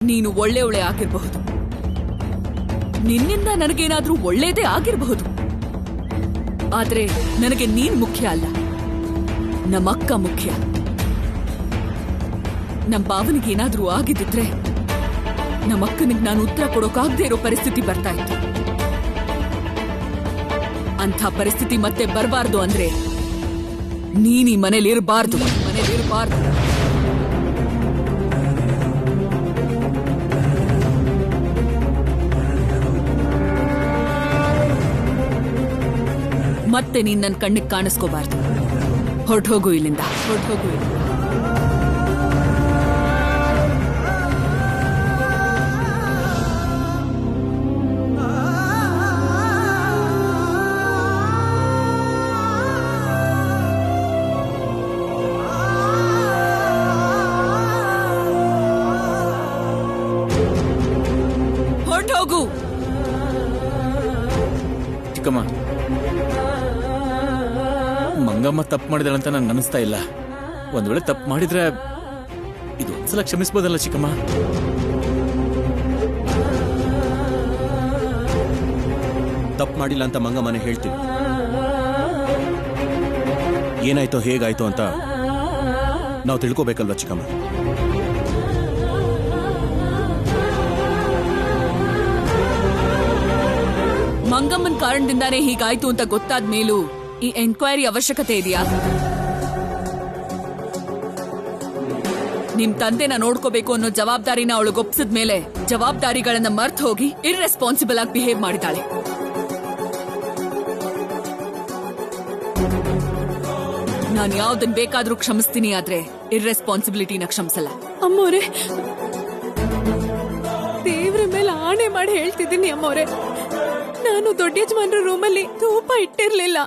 ನೀನು ಒಳ್ಳೆಯವಳೆ ಆಗಿರಬಹುದು, ನಿನ್ನಿಂದ ನನಗೇನಾದ್ರೂ ಒಳ್ಳೇದೇ ಆಗಿರಬಹುದು. ಆದ್ರೆ ನನಗೆ ನೀನ್ ಮುಖ್ಯ ಅಲ್ಲ, ನಮ್ಮಕ್ಕ ಮುಖ್ಯ. ನಮ್ಮ ಭಾವನಿಗೆ ಏನಾದ್ರೂ ಆಗಿದ್ದಿದ್ರೆ ನಮ್ಮಕ್ಕನಿಗೆ ನಾನು ಉತ್ತರ ಕೊಡೋಕಾಗದೇ ಇರೋ ಪರಿಸ್ಥಿತಿ ಬರ್ತಾ ಇತ್ತು. ಅಂಥ ಪರಿಸ್ಥಿತಿ ಮತ್ತೆ ಬರಬಾರ್ದು ಅಂದ್ರೆ ನೀನ್ ಈ ಮನೇಲಿರಬಾರ್ದು. ಮತ್ತೆ ನೀನ್ ನನ್ನ ಕಣ್ಣಿಗೆ ಕಾಣಿಸ್ಕೋಬಾರ್ದು. ಹೊರಟೋಗು ಇಲ್ಲಿಂದ, ಹೊರಟೋಗು ಇಲ್ಲಿಂದ. ಹೊರಟೋಗು. ಚಿಕ್ಕಮ್ಮ, ಮಂಗಮ್ಮ ತಪ್ಪು ಮಾಡಿದಳಂತ ನಂಗೆ ಅನಿಸ್ತಾ ಇಲ್ಲ. ಒಂದ್ ವೇಳೆ ತಪ್ಪು ಮಾಡಿದ್ರೆ ಇದು ಒಂದ್ಸಲ ಕ್ಷಮಿಸ್ಬೋದಲ್ಲ ಚಿಕ್ಕಮ್ಮ? ತಪ್ಪು ಮಾಡಿಲ್ಲ ಅಂತ ಮಂಗಮ್ಮನೆ ಹೇಳ್ತೀನಿ. ಏನಾಯ್ತೋ ಹೇಗಾಯ್ತೋ ಅಂತ ನಾವು ತಿಳ್ಕೋಬೇಕಲ್ವ ಚಿಕ್ಕಮ್ಮ? ಮಂಗಮ್ಮನ್ ಕಾರಣದಿಂದಾನೇ ಹೀಗಾಯ್ತು ಅಂತ ಗೊತ್ತಾದ ಮೇಲೂ ಈ ಎನ್ಕ್ವೈರಿ ಅವಶ್ಯಕತೆ ಇದೆಯಾ? ನಿಮ್ ತಂದೆನ ನೋಡ್ಕೋಬೇಕು ಅನ್ನೋ ಜವಾಬ್ದಾರಿನ ಅವಳು ಒಪ್ಸಿದ ಮೇಲೆ ಜವಾಬ್ದಾರಿಗಳನ್ನ ಮರ್ತ್ ಹೋಗಿ ಇರ್ರೆಸ್ಪಾನ್ಸಿಬಲ್ ಆಗಿ ಬಿಹೇವ್ ಮಾಡಿದಾಳೆ. ನಾನು ಯಾವ್ದನ್ ಬೇಕಾದ್ರೂ ಕ್ಷಮಿಸ್ತೀನಿ, ಆದ್ರೆ ಇರ್ರೆಸ್ಪಾನ್ಸಿಬಿಲಿಟಿನ ಕ್ಷಮಿಸಲ್ಲ. ಅಮ್ಮೋರೆ, ದೇವ್ರ ಮೇಲೆ ಆಣೆ ಮಾಡಿ ಹೇಳ್ತಿದ್ದೀನಿ ಅಮ್ಮೋರೆ, ನಾನು ದೊಡ್ಡ ಯಜಮಾನ್ರ ರೂಮಲ್ಲಿ ಧೂಪ ಇಟ್ಟಿರ್ಲಿಲ್ಲ.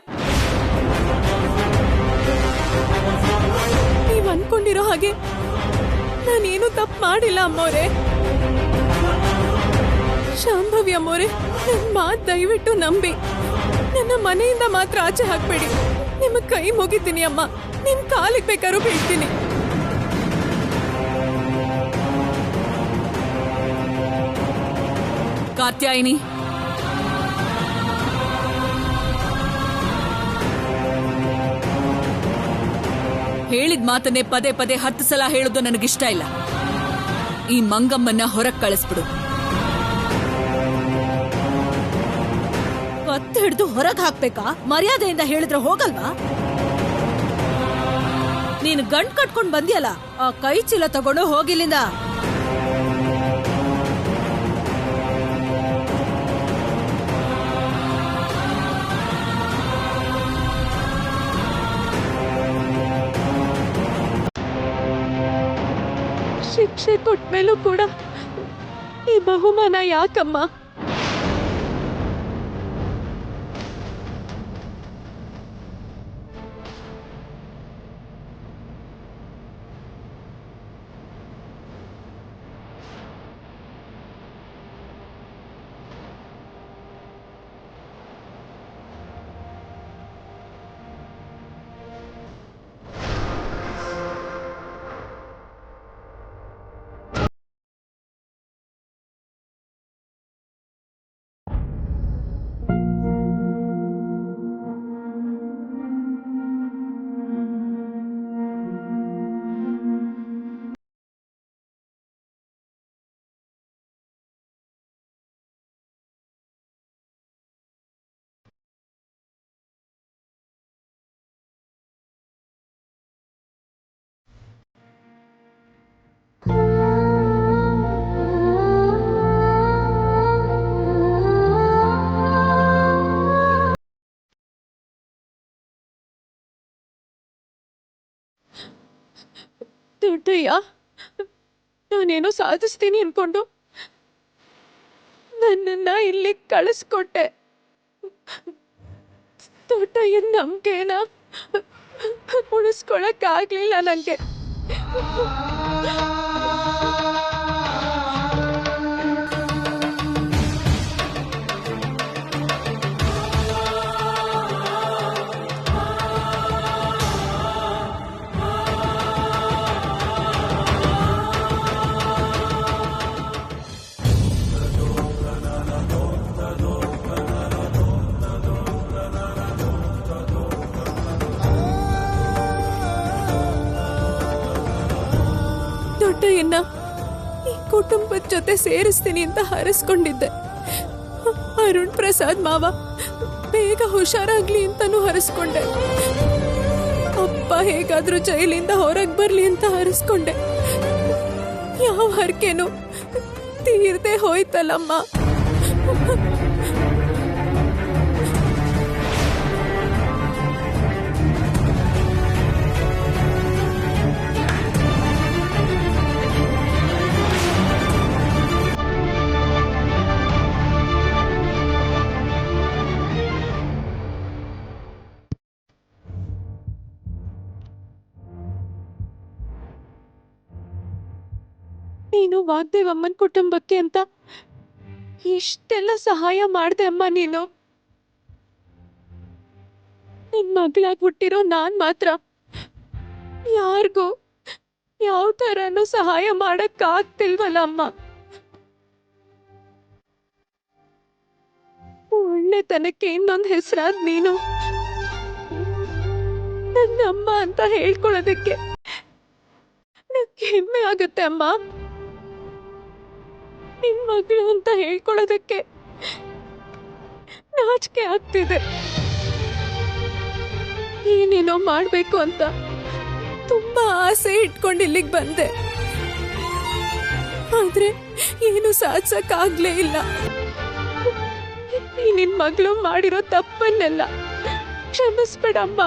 ನೀವ್ ಅನ್ಕೊಂಡಿರೋ ಹಾಗೆ ನಾನೇನು ತಪ್ಪು ಮಾಡಿಲ್ಲ ಅಮ್ಮೋರೆ. ಶಾಂಭವಿ ಅಮ್ಮೋರೆ, ನನ್ ಮಾತ್ ದಯವಿಟ್ಟು ನಂಬಿ ನನ್ನ ಮನೆಯಿಂದ ಮಾತ್ರ ಆಚೆ ಹಾಕ್ಬೇಡಿ. ನಿಮ್ಮ ಕೈ ಮುಗಿತೀನಿ ಅಮ್ಮ, ನಿಮ್ ಕಾಲಿಗೆ ಬೇಕಾದ್ರೂ ಬೀಳ್ತೀನಿ. ಕಾತ್ಯಾಯಿನಿ, ಹೇಳಿದ ಮಾತನ್ನೇ ಪದೇ ಪದೇ 10 ಸಲ ಹೇಳೋದು ನನಗಿಷ್ಟ ಇಲ್ಲ. ಈ ಮಂಗಮ್ಮನ್ನ ಹೊರಗ್ ಕಳಿಸ್ಬಿಡು. ಒತ್ತು ಹಿಡಿದು ಹೊರಗೆ ಹಾಕ್ಬೇಕಾ? ಮರ್ಯಾದೆಯಿಂದ ಹೇಳಿದ್ರೆ ಹೋಗಲ್ವಾ? ನೀನು ಗಂಟ್ ಕಟ್ಕೊಂಡ್ ಬಂದಿಯಲ್ಲ, ಆ ಕೈ ಚೀಲ ತಗೊಂಡು ಹೋಗಿಲ್ಲಿಂದ. ಶಿಕ್ಷೆ ಕೊಟ್ಮೇಲೂ ಕೂಡ ಈ ಬಹುಮಾನ ಯಾಕಮ್ಮ? ದೊಡ್ಡಯ್ಯ, ನಾನೇನೋ ಸಾಧಿಸ್ತೀನಿ ಅನ್ಕೊಂಡು ನನ್ನನ್ನ ಇಲ್ಲಿ ಕಳಿಸ್ಕೊಟ್ಟೆ. ದೊಡ್ಡಯ್ಯನ ನಂಬಿಕೆನ ಉಳಿಸ್ಕೊಳಕ್ಕಾಗ್ಲಿಲ್ಲ ನಂಗೆ. ಕೋಟೆಯನ್ನ ಈ ಕುಟುಂಬದ ಜೊತೆ ಸೇರಿಸ್ತೀನಿ ಅಂತ ಹರಸ್ಕೊಂಡಿದ್ದೆ. ಅರುಣ್ ಪ್ರಸಾದ್ ಮಾವ ಬೇಗ ಹುಷಾರಾಗ್ಲಿ ಅಂತಾನು ಹರಸ್ಕೊಂಡೆ. ಅಪ್ಪ ಹೇಗಾದ್ರೂ ಜೈಲಿಂದ ಹೊರಗ್ ಬರ್ಲಿ ಅಂತ ಹರಸ್ಕೊಂಡೆ. ಯಾವ ಹರಕೆನು ತೀರ್ದೆ ಹೋಯ್ತಲ್ಲಮ್ಮ. ನೀನು ವಾಗ್ದೇವಮ್ಮನ್ ಕುಟುಂಬಕ್ಕೆ ಅಂತ ಇಷ್ಟೆಲ್ಲ ಸಹಾಯ ಮಾಡ್ದೆ ಅಮ್ಮ. ನೀನು ನಿನ್ ಮಗಳಾಗಿ ಹುಟ್ಟಿರೋ ನಾನ್ ಮಾತ್ರ ಯಾರಿಗೂ ಯಾವ ತರನು ಸಹಾಯ ಮಾಡಕ್ ಆಗ್ತಿಲ್ವಲ್ಲ ಅಮ್ಮ. ಒಳ್ಳೆತನಕ್ಕೆ ಇನ್ನೊಂದ್ ಹೆಸರಾದ್ ನೀನು ನನ್ನ ಅಮ್ಮ ಅಂತ ಹೇಳ್ಕೊಳ್ಳೋದಕ್ಕೆ ನಂಗೆ ಹೆಮ್ಮೆ ಆಗುತ್ತೆ ಅಮ್ಮ. ನಿನ್ ಮಗಳು ಅಂತ ಹೇಳ್ಕೊಳ್ಳೋದಕ್ಕೆ ನಾಚಿಕೆ ಆಗ್ತಿದೆ. ಏನೇನೋ ಮಾಡ್ಬೇಕು ಅಂತ ತುಂಬಾ ಆಸೆ ಇಟ್ಕೊಂಡು ಇಲ್ಲಿಗೆ ಬಂದೆ, ಆದ್ರೆ ಏನು ಸಾಧಿಸಕ್ ಆಗ್ಲೇ ಇಲ್ಲ. ನಿನ್ ಮಗಳು ಮಾಡಿರೋ ತಪ್ಪನ್ನೆಲ್ಲ ಕ್ಷಮಿಸ್ಬೇಡಮ್ಮ.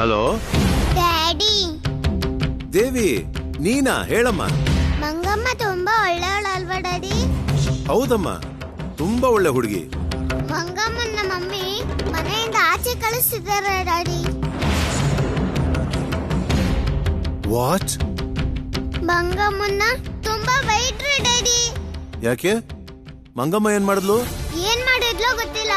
ಹಲೋ ಡ್ಯಾಡಿ, ದೇವಿ, ನೀನಾ? ಹೇಳಮ್ಮ. ಮಂಗಮ್ಮ ತುಂಬಾ ಒಳ್ಳೆಯವಳಲ್ವಾ ಡ್ಯಾಡಿ? ಹೌದಮ್ಮ, ತುಂಬಾ ಒಳ್ಳೆ ಹುಡುಗಿ. ಮಂಗಮ್ಮನ ಮಮ್ಮಿ ಮನೆಯಿಂದ ಆಚೆ ಕಳಿಸ್ತಿದ್ದಾರೆ ಡ್ಯಾಡಿ. ವಾಟ್? ಮಂಗಮ್ಮನ್ನ ತುಂಬಾ ಬೈಟ್ರಿ ಡ್ಯಾಡಿ. ಯಾಕೆ? ಮಂಗಮ್ಮ ಏನ್ ಮಾಡಿದ್ಲು? ಏನ್ ಮಾಡಿದ್ಲೋ ಗೊತ್ತಿಲ್ಲ.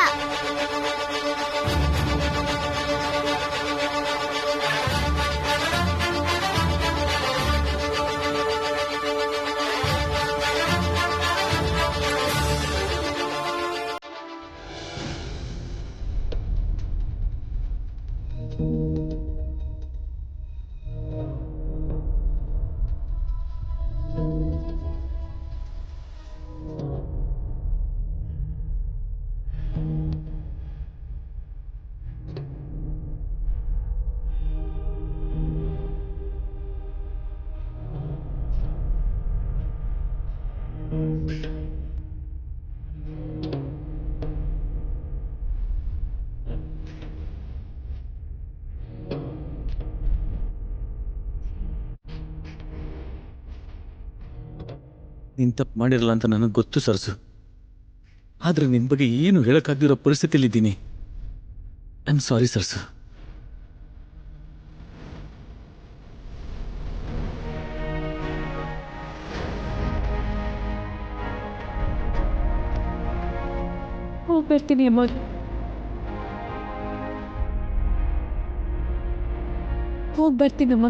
ನೀನ್ ತಪ್ಪು ಮಾಡಿರಲ್ಲ ಅಂತ ನನಗೆ ಗೊತ್ತು ಸರ್ಸು, ಆದ್ರೆ ನಿನ್ ಬಗ್ಗೆ ಏನು ಹೇಳಕ್ಕಾಗ್ದಿರೋ ಪರಿಸ್ಥಿತಿಲಿದ್ದೀನಿ. I am sorry ಸರ್ಸು. ಹೋಗ್ಬರ್ತೀನಿ ಅಮ್ಮ. ಹೋಗ್ಬರ್ತೀನಮ್ಮ.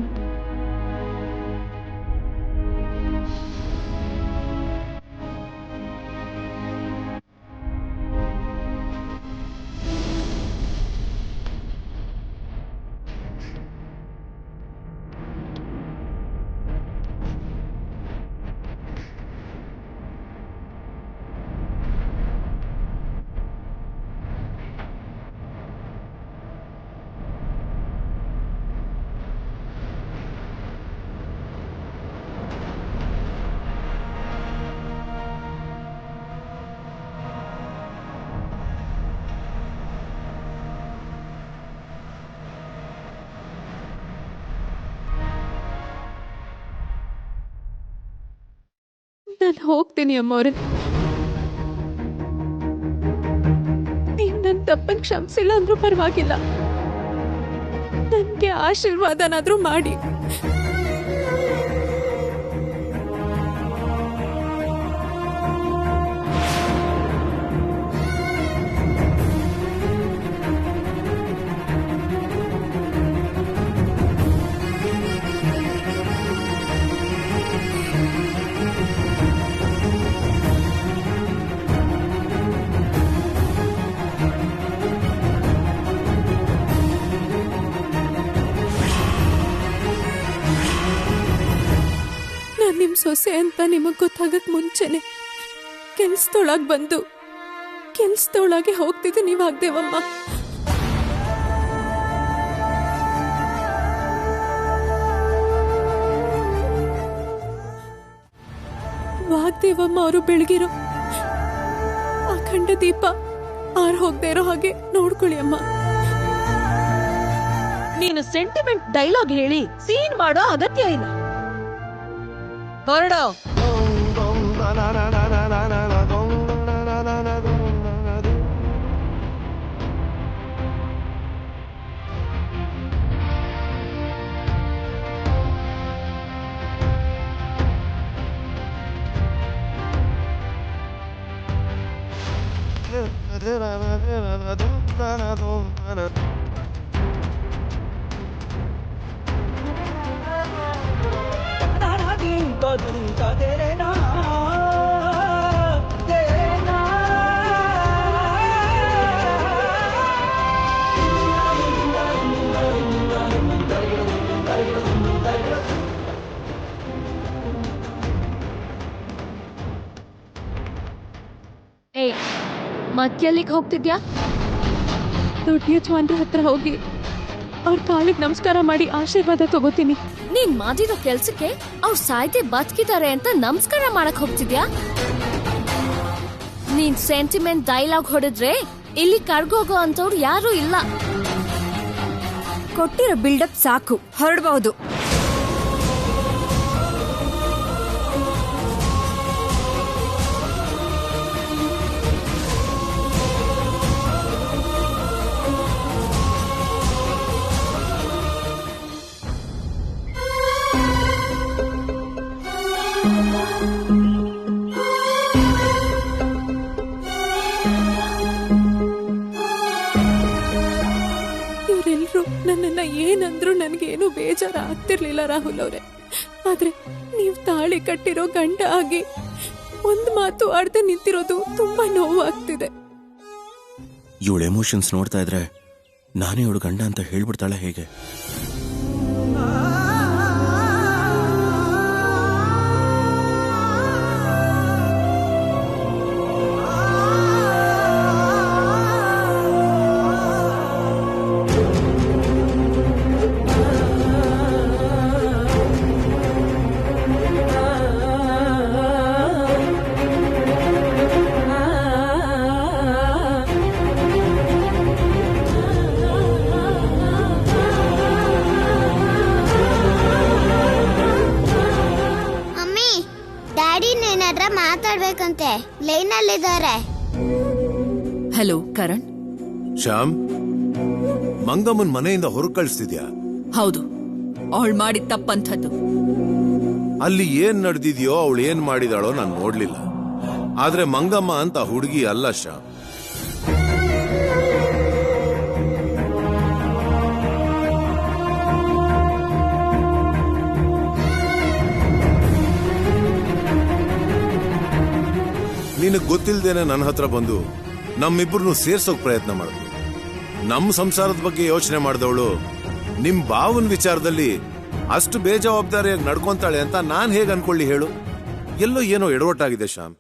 ನಾನು ಹೋಗ್ತೀನಿ ಅಮ್ಮವ್ರೆ. ನೀವು ನನ್ನ ತಪ್ಪನ್ನು ಕ್ಷಮಿಸಿಲ್ಲ ಅಂದ್ರೂ ಪರವಾಗಿಲ್ಲ, ನನಗೆ ಆಶೀರ್ವಾದನಾದ್ರೂ ಮಾಡಿ. ನಿಮ್ ಸೊಸೆ ಅಂತ ನಿಮಗ್ ಗೊತ್ತಾಗಕ್ ಮುಂಚೆನೆ ಕೆಲ್ಸದೊಳಗ್ ಬಂದು ಕೆಲ್ಸದೊಳಗೆ ಹೋಗ್ತಿದ್ದೀನಿ ವಾಗ್ದೇವಮ್ಮ. ವಾಗ್ದೇವಮ್ಮ ಅವರು ಬೆಳಗಿರೋ ಅಖಂಡ ದೀಪ ಆರ್ ಹೋಗದೆ ಇರೋ ಹಾಗೆ ನೋಡ್ಕೊಳ್ಳಿ ಅಮ್ಮ. ನೀನು ಸೆಂಟಿಮೆಂಟ್ ಡೈಲಾಗ್ ಹೇಳಿ ಸೀನ್ ಮಾಡೋ ಅಗತ್ಯ ಇಲ್ಲ. ಹೊರಡೋ. ಏಯ್, ಮತ್ತೆಲ್ಲಿಗೆ ಹೋಗ್ತಿದ್ಯಾ? ದೊಡ್ಡ ಯಜಮಾನ್ರ ಹತ್ರ ಹೋಗಿ ಅವ್ರ ಕಾಲಿಗೆ ನಮಸ್ಕಾರ ಮಾಡಿ ಆಶೀರ್ವಾದ ತಗೋತೀನಿ. ನೀನ್ ಮಾಡಿರೋ ಕೆಲ್ಸಕ್ಕೆ ಅವ್ರು ಸಾಯ್ದೆ ಬದುಕಿದ್ದಾರೆ ಅಂತ ನಮಸ್ಕಾರ ಮಾಡಕ್ ಹೋಗ್ತಿದ್ಯಾ? ನೀನ್ ಸೆಂಟಿಮೆಂಟ್ ಡೈಲಾಗ್ ಹೊಡೆದ್ರೆ ಇಲ್ಲಿ ಕರ್ಗೋಗೋ ಅಂತವ್ರು ಯಾರು ಇಲ್ಲ. ಕೊಟ್ಟಿರೋ ಬಿಲ್ಡಪ್ ಸಾಕು, ಹೊರಡಬಹುದು. ಇವರೆಲ್ಲರೂ ನನ್ನನ್ನ ಏನಂದ್ರು ನನ್ಗೇನು ಬೇಜಾರ ಆಗ್ತಿರ್ಲಿಲ್ಲ ರಾಹುಲ್ ಅವ್ರೆ. ಆದ್ರೆ ನೀವು ತಾಳಿ ಕಟ್ಟಿರೋ ಗಂಡ ಆಗಿ ಒಂದ್ ಮಾತು ಆಡ್ದೆ ನಿಂತಿರೋದು ತುಂಬಾ ನೋವು ಆಗ್ತಿದೆ. ಇವಳ ಎಮೋಷನ್ಸ್ ನೋಡ್ತಾ ಇದ್ರೆ ನಾನೇ ಇವಳು ಗಂಡ ಅಂತ ಹೇಳ್ಬಿಡ್ತಾಳೆ ಹೇಗೆ? ಮಾತಾಡ್ಬೇಕಂತೆ, ಲೈನ್ ಅಲ್ಲಿದ್ದಾರೆ. ಹಲೋ ಕರಣ್. ಶ್ಯಾಮ್, ಮಂಗಮ್ಮನ್ ಮನೆಯಿಂದ ಹೊರ ಕಳಿಸ್ತಿದ್ಯಾ? ಹೌದು, ಅವಳು ಮಾಡಿದ ತಪ್ಪಂಥದ್ದು. ಅಲ್ಲಿ ಏನ್ ನಡೆದಿದ್ಯೋ ಅವಳು ಏನ್ ಮಾಡಿದಾಳೋ ನಾನು ನೋಡ್ಲಿಲ್ಲ. ಆದ್ರೆ ಮಂಗಮ್ಮ ಅಂತ ಹುಡುಗಿ ಅಲ್ಲ ಶ್ಯಾಮ್. ನಿನಗ್ ಗೊತ್ತಿಲ್ದೇನೆ ನನ್ನ ಹತ್ರ ಬಂದು ನಮ್ಮಿಬ್ಬರನ್ನು ಸೇರ್ಸೋಕ್ ಪ್ರಯತ್ನ ಮಾಡಿದ್ಲು. ನಮ್ಮ ಸಂಸಾರದ ಬಗ್ಗೆ ಯೋಚನೆ ಮಾಡಿದವಳು ನಿಮ್ ಭಾವನ ವಿಚಾರದಲ್ಲಿ ಅಷ್ಟು ಬೇಜವಾಬ್ದಾರಿಯಾಗಿ ನಡ್ಕೊಂತಾಳೆ ಅಂತ ನಾನ್ ಹೇಗ್ ಅನ್ಕೊಳ್ಳಿ ಹೇಳು? ಎಲ್ಲೋ ಏನೋ ಎಡವಟ್ಟಾಗಿದೆ ಶ್ಯಾಮ್.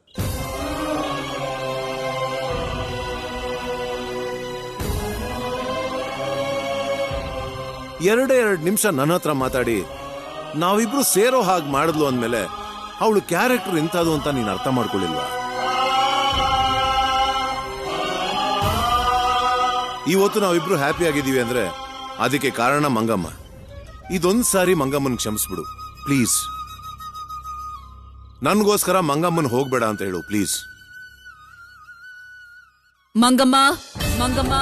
ಎರಡು ನಿಮಿಷ ನನ್ನ ಹತ್ರ ಮಾತಾಡಿ ನಾವಿಬ್ರು ಸೇರೋ ಹಾಗೆ ಮಾಡಿದ್ಲು ಅಂದ್ಮೇಲೆ ಅವಳು ಕ್ಯಾರೆಕ್ಟರ್ ಇಂಥದ್ದು ಅಂತ ನೀನ್ ಅರ್ಥ ಮಾಡ್ಕೊಳ್ಳಿಲ್ವಾ? ಇವತ್ತು ನಾವಿಬ್ರು ಹ್ಯಾಪಿ ಆಗಿದ್ದೀವಿ ಅಂದ್ರೆ ಅದಕ್ಕೆ ಕಾರಣ ಮಂಗಮ್ಮ. ಇದೊಂದ್ ಸಾರಿ ಮಂಗಮ್ಮನ್ ಕ್ಷಮಿಸ್ಬಿಡು ಪ್ಲೀಸ್. ನನ್ಗೋಸ್ಕರ ಮಂಗಮ್ಮನ್ ಹೋಗ್ಬೇಡ ಅಂತ ಹೇಳು ಪ್ಲೀಸ್. ಮಂಗಮ್ಮ, ಮಂಗಮ್ಮ,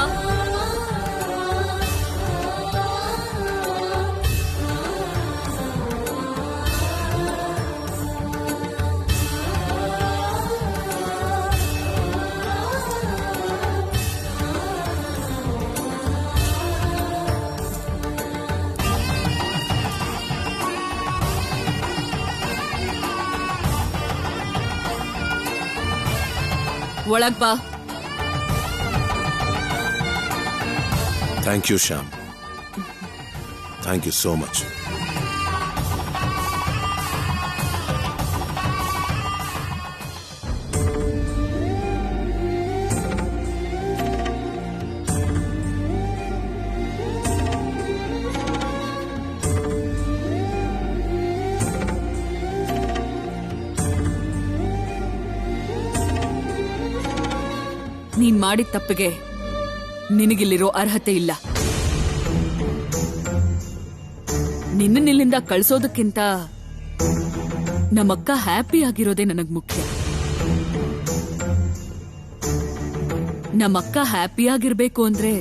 ಒಳಗ್ ಬಾ. Thank you Shyam, thank you so much. ನೀನ್ ಮಾಡಿದ ತಪ್ಪಿಗೆ ನಿನಗಿಲ್ಲಿರೋ ಅರ್ಹತೆ ಇಲ್ಲ. ನಿನ್ನನ್ನಿಲ್ಲಿಂದ ಕಳ್ಸೋದಕ್ಕಿಂತ ನಮ್ಮಕ್ಕ ಹ್ಯಾಪಿ ಆಗಿರೋದೇ ನನಗ್ ಮುಖ್ಯ. ನಮ್ಮಕ್ಕ ಹ್ಯಾಪಿ ಆಗಿರ್ಬೇಕು ಅಂದ್ರೆ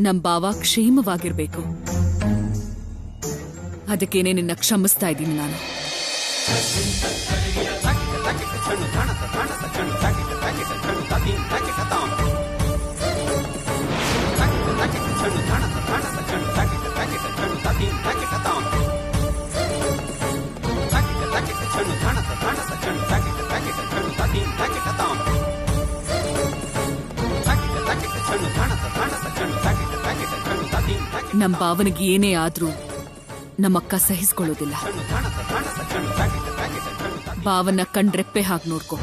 ನಮ್ ಬಾವ ಕ್ಷೇಮವಾಗಿರ್ಬೇಕು. ಅದಕ್ಕೇನೆ ನಿನ್ನ ಕ್ಷಮಿಸ್ತಾ ಇದ್ದೀನಿ ನಾನು. ನಮ್ ಭಾವನಿಗೆ ಏನೇ ಆದ್ರೂ ನಮ್ಮಕ್ಕ ಸಹಿಸ್ಕೊಳ್ಳೋದಿಲ್ಲ. ಭಾವನ ಕಣ್ರೆಪ್ಪೆ ಹಾಕಿ ನೋಡ್ಕೊ.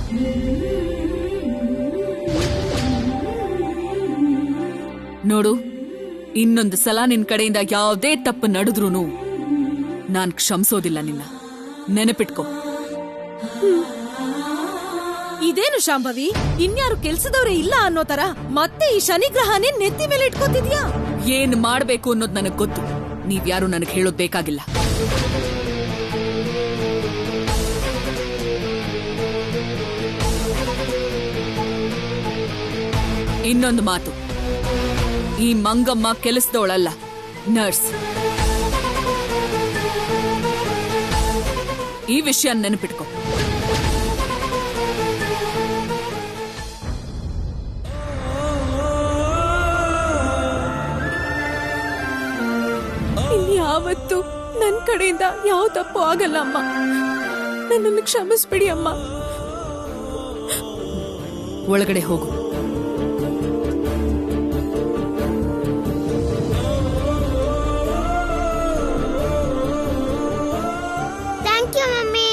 ನೋಡು, ಇನ್ನೊಂದು ಸಲ ನಿನ್ ಕಡೆಯಿಂದ ಯಾವುದೇ ತಪ್ಪು ನಡೆದ್ರೂ ನಾನ್ ಕ್ಷಮಿಸೋದಿಲ್ಲ ನಿನ್ನ. ನೆನಪಿಟ್ಕೋ. ಇದೇನು ಶಾಂಭವಿ, ಇನ್ಯಾರು ಕೆಲ್ಸದವ್ರೆ ಇಲ್ಲ ಅನ್ನೋ ತರ ಮತ್ತೆ ಈ ಶನಿಗ್ರಹನೇ ನೆತ್ತಿ ಮೇಲೆ ಇಟ್ಕೋತಿದ್ಯಾ? ಏನ್ ಮಾಡ್ಬೇಕು ಅನ್ನೋದು ನನಗ್ ಗೊತ್ತು. ನೀವ್ಯಾರು ನನಗ್ ಹೇಳೋದ್ ಬೇಕಾಗಿಲ್ಲ. ಇನ್ನೊಂದು ಮಾತು, ಈ ಮಂಗಮ್ಮ ಕೆಲಸದವಳಲ್ಲ, ನರ್ಸ್. ಈ ವಿಷಯ ನೆನಪಿಟ್ಕೋ. ಇನ್ಯಾವತ್ತು ನನ್ ಕಡೆಯಿಂದ ಯಾವ ತಪ್ಪು ಆಗಲ್ಲ ಅಮ್ಮ. ನನ್ನನ್ನು ಕ್ಷಮಿಸ್ಬಿಡಿ ಅಮ್ಮ. ಒಳಗಡೆ ಹೋಗು. Thank you mummy.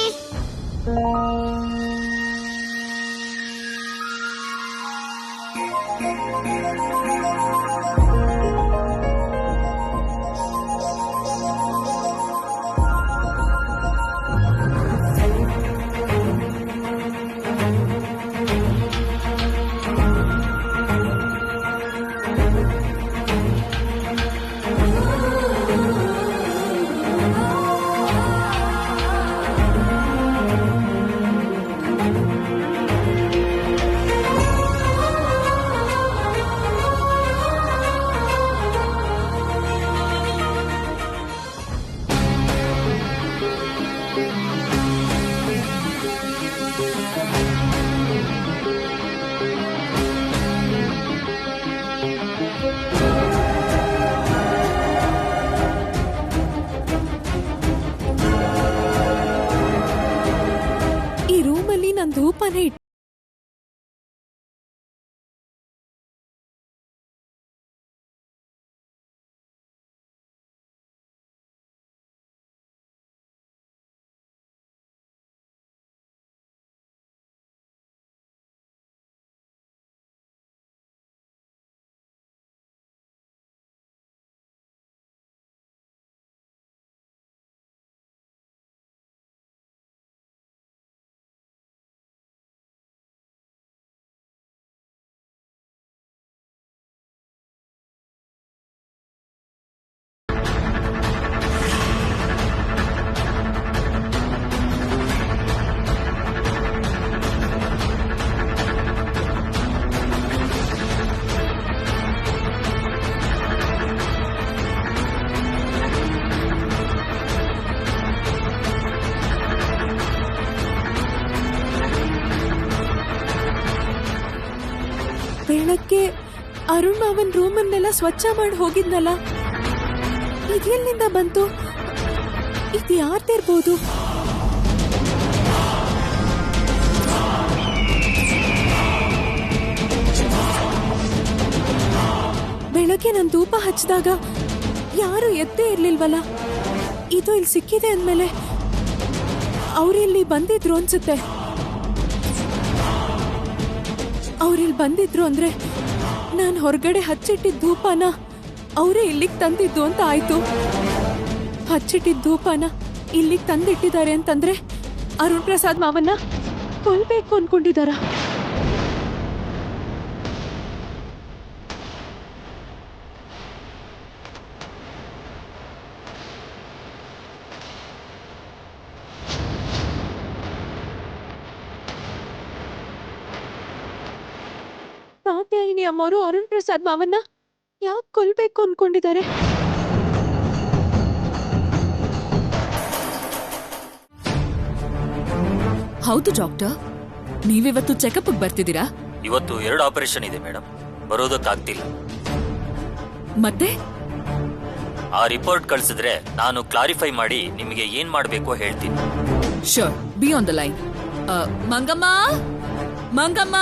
ಬೆಳಗ್ಗೆ ಅರುಣ್ ಮಾವನ್ ರೂಮನ್ನೆಲ್ಲ ಸ್ವಚ್ಛ ಮಾಡಿ ಹೋಗಿದ್ನಲ್ಲ, ಇದೆಲ್ಲಿಂದ ಬಂತು? ಇದು ಯಾರ್ದಿರ್ಬೋದು? ಬೆಳಗ್ಗೆ ನಾನು ಧೂಪ ಹಚ್ಚಿದಾಗ ಯಾರು ಎದ್ದೇ ಇರ್ಲಿಲ್ವಲ್ಲ. ಇದು ಇಲ್ಲಿ ಸಿಕ್ಕಿದೆ ಅಂದ್ಮೇಲೆ ಅವ್ರಿಲ್ಲಿ ಬಂದಿದ್ರು ಅನ್ಸುತ್ತೆ. ಅವ್ರಿಲ್ಲಿ ಬಂದಿದ್ರು ಅಂದ್ರೆ ನಾನು ಹೊರಗಡೆ ಹಚ್ಚಿಟ್ಟಿದ್ದ ಧೂಪನ ಅವರೇ ಇಲ್ಲಿಗೆ ತಂದಿದ್ದು ಅಂತ ಆಯ್ತು. ಹಚ್ಚಿಟ್ಟಿದ್ದ ಧೂಪನ ಇಲ್ಲಿಗೆ ತಂದಿಟ್ಟಿದ್ದಾರೆ ಅಂತಂದ್ರೆ ಅರುಣ್ ಪ್ರಸಾದ್ ಮಾವನ್ನ ಕೊಲ್ಬೇಕು ಅನ್ಕೊಂಡಿದಾರ. ಕಾತ್ಯಾಯಿನಿ ಅಮ್ಮವರು ಅರುಣ್ ಪ್ರಸಾದ್ ಮಾವನ್ನ ಯಾಕೆ ಕೊಲ್ಬೇಕು ಅನ್ಕೊಂಡಿದ್ದಾರೆ? ಹೌದು ಡಾಕ್ಟರ್, ನೀವಿವತ್ತು ಚೆಕಪ್ ಬರ್ತಿದ್ದೀರಾ? ಇವತ್ತು 2 ಆಪರೇಷನ್ ಇದೆ ಮೇಡಮ್, ಬರೋದಕ್ಕಾಗ್ತಿಲ್ಲ. ಮತ್ತೆ ಆ ರಿಪೋರ್ಟ್ ಕಳ್ಸಿದ್ರೆ ನಾನು ಕ್ಲಾರಿಫೈ ಮಾಡಿ ನಿಮಗೆ ಏನ್ ಮಾಡ್ಬೇಕೋ ಹೇಳ್ತೀನಿ. Sure, be on the line. Mangamma, Mangamma,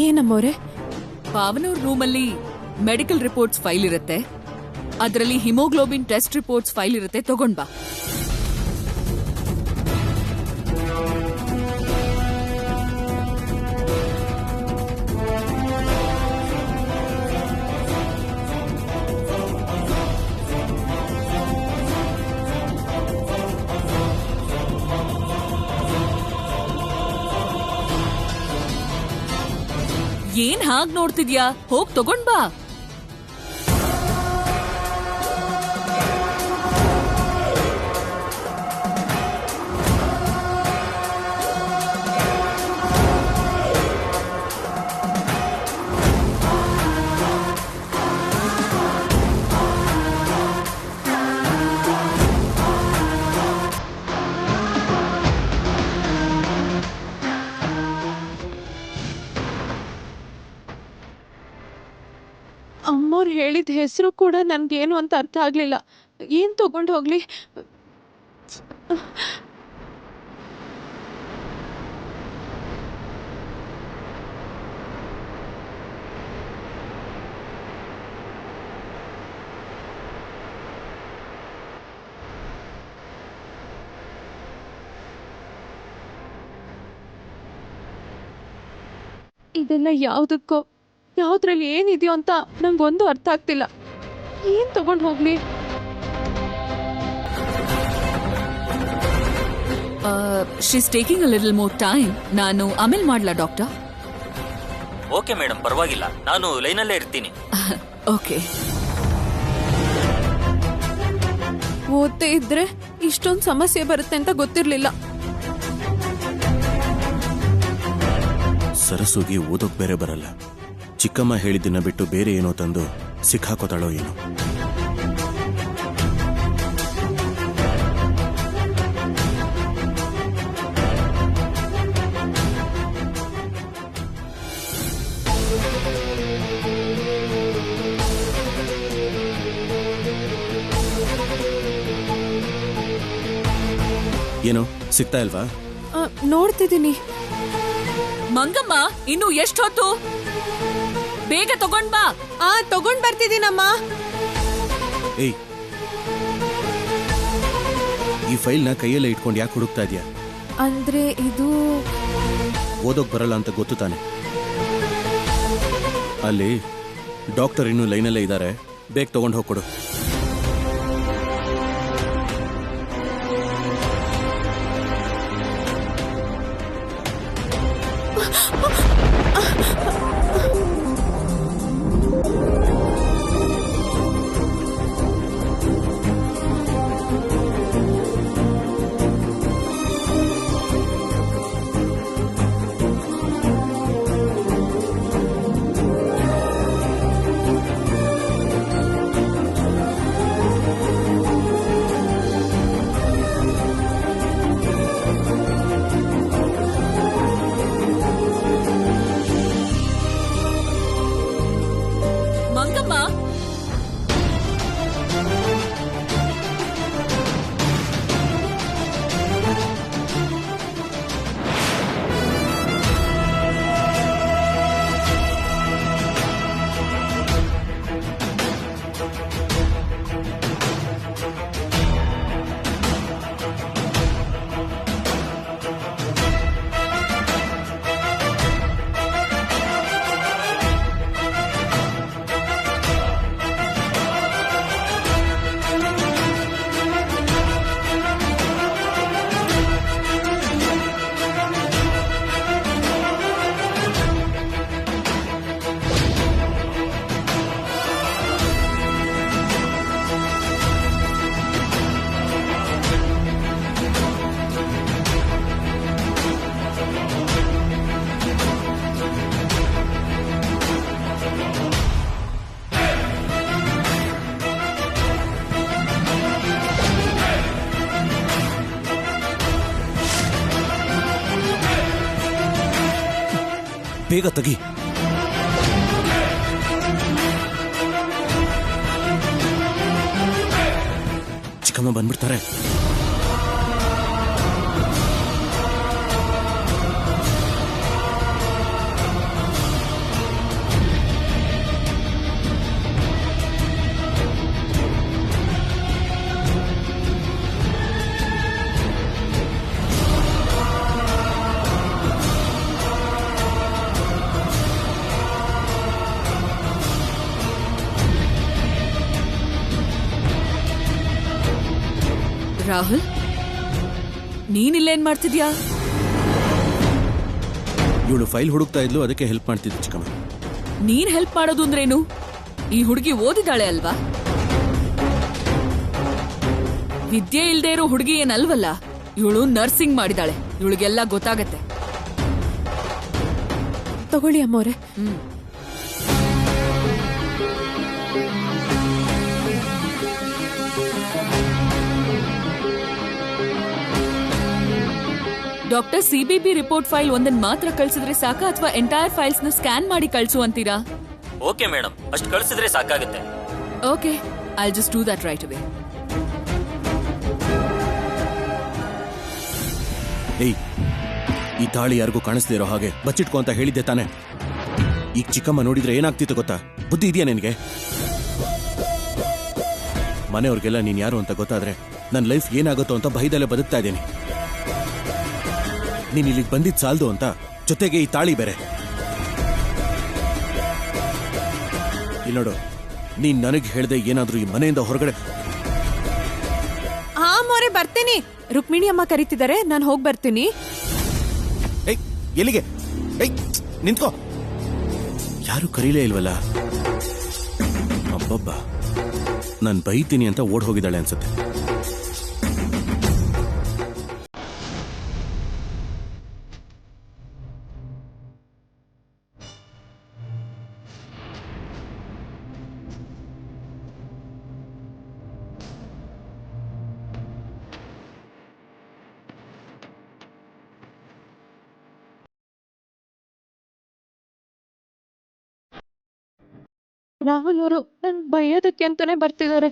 ಏನಮ್ಮವ್ರೆ? ಪಾವನವ್ರ ರೂಮಲ್ಲಿ ಮೆಡಿಕಲ್ ರಿಪೋರ್ಟ್ಸ್ ಫೈಲ್ ಇರುತ್ತೆ, ಅದರಲ್ಲಿ ಹಿಮೋಗ್ಲೋಬಿನ್ ಟೆಸ್ಟ್ ರಿಪೋರ್ಟ್ಸ್ ಫೈಲ್ ಇರುತ್ತೆ, ತಗೊಂಡ್ ಬಾ. ಏನ್ ಹಾಗ್ ನೋಡ್ತಿದ್ಯಾ? ಹೋಗ್ ತಗೊಂಡ್ ಬಾ. ಅಮ್ಮವ್ರು ಹೇಳಿದ ಹೆಸರು ಕೂಡ ನನ್ಗೇನು ಅಂತ ಅರ್ಥ ಆಗ್ಲಿಲ್ಲ. ಏನ್ ತಗೊಂಡು ಹೋಗ್ಲಿ? ಇದೆಲ್ಲ ಯಾವ್ದಕ್ಕೋ, ಯಾವ್ದ್ರಲ್ಲಿ ಏನಿದೆಯೋ ಅಂತ ನಂಗೊಂದು ಅರ್ಥ ಆಗ್ತಿಲ್ಲ. ಏನ್ ತಗೊಂಡು ಹೋಗ್ಲಿ? She's taking a little more time. ನಾನು ಆಮೇಲೆ ಮಾಡ್ಲಾ ಡಾಕ್ಟರ್? ಓಕೆ ಮೇಡಮ್, ಪರವಾಗಿಲ್ಲ, ನಾನು ಲೈನಲ್ಲೇ ಇರ್ತೀನಿ. ಓಕೆ. ಓದ್ದೇ ಇದ್ರೆ ಇಷ್ಟೊಂದು ಸಮಸ್ಯೆ ಬರುತ್ತೆ ಅಂತ ಗೊತ್ತಿರ್ಲಿಲ್ಲ. ಸರಸುಗೆ ಓದೋಕ್ ಬೇರೆ ಬರಲ್ಲ. ಚಿಕ್ಕಮ್ಮ ಹೇಳಿದ್ದನ್ನ ಬಿಟ್ಟು ಬೇರೆ ಏನೋ ತಂದು ಸಿಕ್ಕಾಕೋತಾಳೋ ಏನೋ. ಏನೋ ಸಿಗ್ತಾ ಇಲ್ವಾ? ನೋಡ್ತಿದ್ದೀನಿ. ಮಂಗಮ್ಮ, ಇನ್ನು ಎಷ್ಟು ಹೊತ್ತು? ಬೇಗ ತಗೊಂಡ್ ಬಾ. ತಗೊಂಡ್ ಬರ್ತಿದ್ದೀನಮ್ಮ. ಏಯ್, ಈ ಫೈಲ್ನ ಕೈಯಲ್ಲೇ ಇಟ್ಕೊಂಡು ಯಾಕೆ ಹುಡುಕ್ತಾ ಇದೀಯಾ? ಅಂದ್ರೆ ಇದು ಓದೋಕ್ ಬರಲ್ಲ ಅಂತ ಗೊತ್ತು ತಾನೆ? ಅಲ್ಲಿ ಡಾಕ್ಟರ್ ಇನ್ನೂ ಲೈನಲ್ಲೇ ಇದ್ದಾರೆ, ಬೇಗ ತಗೊಂಡು ಹೋಗ್ಕೊಡು. ಬೇಗ ತೆಗಿ. ಚಿಕ್ಕಮ್ಮ ಬಂದ್ಬಿಡ್ತಾರೆ. ರಾಹುಲ್, ನೀನಿಲ್ಲೇನ್ ಮಾಡ್ತಿದ್ಯಾ? ಇವಳು ಫೈಲ್ ಹುಡುಕ್ತಾ ಇದ್ಲು, ಅದಕ್ಕೆ ಹೆಲ್ಪ್ ಮಾಡ್ತಿದ್ದೆ ಚಿಕ್ಕಮ್ಮ. ನೀನ್ ಹೆಲ್ಪ್ ಮಾಡೋದು ಅಂದ್ರೇನು? ಈ ಹುಡುಗಿ ಓದಿದಾಳೆ ಅಲ್ವಾ? ವಿದ್ಯೆ ಇಲ್ದೇ ಇರೋ ಹುಡುಗಿ ಏನಲ್ವಲ್ಲ. ಇವಳು ನರ್ಸಿಂಗ್ ಮಾಡಿದಾಳೆ, ಇವಳಿಗೆಲ್ಲ ಗೊತ್ತಾಗತ್ತೆ. ತಗೊಳ್ಳಿ ಅಮ್ಮವ್ರೆ. ಡಾಕ್ಟರ್, ಸಿಬಿಬಿ ರಿಪೋರ್ಟ್ ಫೈಲ್ ಒಂದನ್ ಮಾತ್ರ ಕಳ್ಸಿದ್ರೆ ಸಾಕ ಅಥವಾ ಎಂಟೈರ್ ಫೈಲ್ಸ್ ನ ಸ್ಕ್ಯಾನ್ ಮಾಡಿ ಕಳ್ಸು ಅಂತೀರಾ? ಓಕೆ ಮೇಡಮ್, ಅಷ್ಟು ಕಳಿಸಿದ್ರೆ ಸಾಕಾಗುತ್ತೆ. Okay, I just do that right ಅವೇ. ಏಯ್, ಈ ತಾಳಿ ಯಾರಿಗೂ ಕಾಣಿಸ್ದೇ ಇರೋ ಹಾಗೆ ಬಚ್ಚಿಟ್ಕೊ ಅಂತ ಹೇಳಿದ್ದೆ ತಾನೆ. ಈಗ ಚಿಕ್ಕಮ್ಮ ನೋಡಿದ್ರೆ ಏನಾಗ್ತಿತ್ತು ಗೊತ್ತಾ? ಬುದ್ಧಿ ಇದೆಯಾ ನಿನಗೆ? ಮನೆಯವ್ರಿಗೆಲ್ಲ ನೀನ್ ಯಾರು ಅಂತ ಗೊತ್ತಾದ್ರೆ ನನ್ನ ಲೈಫ್ ಏನಾಗುತ್ತೋ ಅಂತ ಭಯದಲ್ಲೇ ಬದುಕ್ತಾ ಇದ್ದೀನಿ. ನೀನ್ ಇಲ್ಲಿಗೆ ಬಂದಿದ್ ಸಾಲ್ದು ಅಂತ ಜೊತೆಗೆ ಈ ತಾಳಿ ಬೇರೆ. ಇಲ್ಲಿ ನೋಡು, ನೀನ್ ನನಗೆ ಹೇಳ್ದೆ ಏನಾದ್ರೂ ಈ ಮನೆಯಿಂದ ಹೊರಗಡೆ. ಹಾ ಮೋರೆ, ಬರ್ತೀನಿ. ರುಕ್ಮಿಣಿ ಅಮ್ಮ ಕರೀತಿದ್ದಾರೆ, ನಾನು ಹೋಗಿ ಬರ್ತೀನಿ. ಏಯ್, ಎಲ್ಲಿಗೆ? ಏಯ್, ನಿಂತ್ಕೋ. ಯಾರು ಕರೀಲೇ ಇಲ್ವಲ್ಲ. ಅಬ್ಬಬ್ಬ, ನಾನು ಬೈತೀನಿ ಅಂತ ಓಡ್ ಹೋಗಿದ್ದಾಳೆ ಅನ್ಸುತ್ತೆ. ರಾಹುಲ್ ಅವರು ನನ್ ಬೈಯೋದಕ್ಕೆ ಅಂತಾನೆ ಬರ್ತಿದ್ದಾರೆ.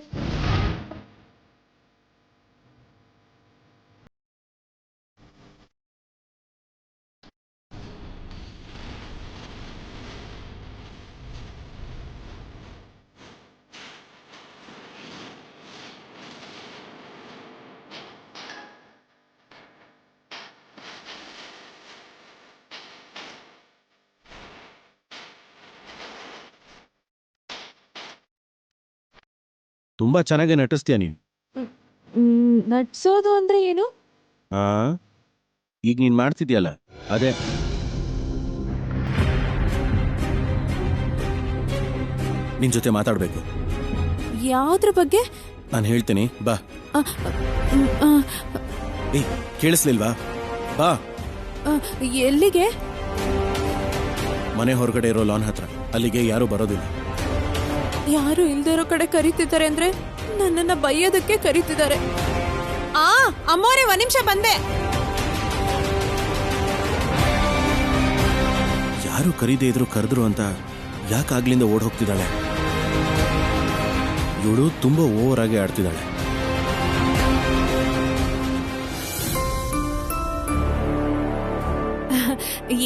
ತುಂಬಾ ಚೆನ್ನಾಗಿ ನಟಿಸ್ತೀಯ ನೀನು. ನಡ್ಸೋದು ಅಂದ್ರೆ ಏನು? ಈಗ ನೀನ್ ಮಾಡ್ತಿದ್ಯಲ್ಲ ಅದೇ. ನಿನ್ ಜೊತೆ ಮಾತಾಡ್ಬೇಕು. ಯಾವ್ದ್ರ ಬಗ್ಗೆ? ನಾನು ಹೇಳ್ತೀನಿ, ಬಾ. ಏಯ್, ಕೇಳಿಸ್ಲಿಲ್ವಾ? ಬಾ. ಎಲ್ಲಿಗೆ? ಮನೆ ಹೊರಗಡೆ ಇರೋ ಲಾನ್ ಹತ್ರ. ಅಲ್ಲಿಗೆ ಯಾರು ಬರೋದಿಲ್ಲ. ಯಾರು ಇಲ್ದೇ ಇರೋ ಕಡೆ ಕರೀತಿದ್ದಾರೆ ಅಂದ್ರೆ ನನ್ನನ್ನ ಬೈಯೋದಕ್ಕೆ ಕರೀತಿದ್ದಾರೆ. ಅಮ್ಮೋರೆ, ಒಂದ್ ನಿಮಿಷ ಬಂದೆ. ಯಾರು ಕರೀದೇ ಇದ್ರು ಕರೆದ್ರು ಅಂತ ಯಾಕಾಗ್ಲಿಂದ ಓಡ್ ಹೋಗ್ತಿದ್ದಾಳೆ? ಇವಳು ತುಂಬಾ ಓವರ್ ಆಗಿ ಆಡ್ತಿದ್ದಾಳೆ.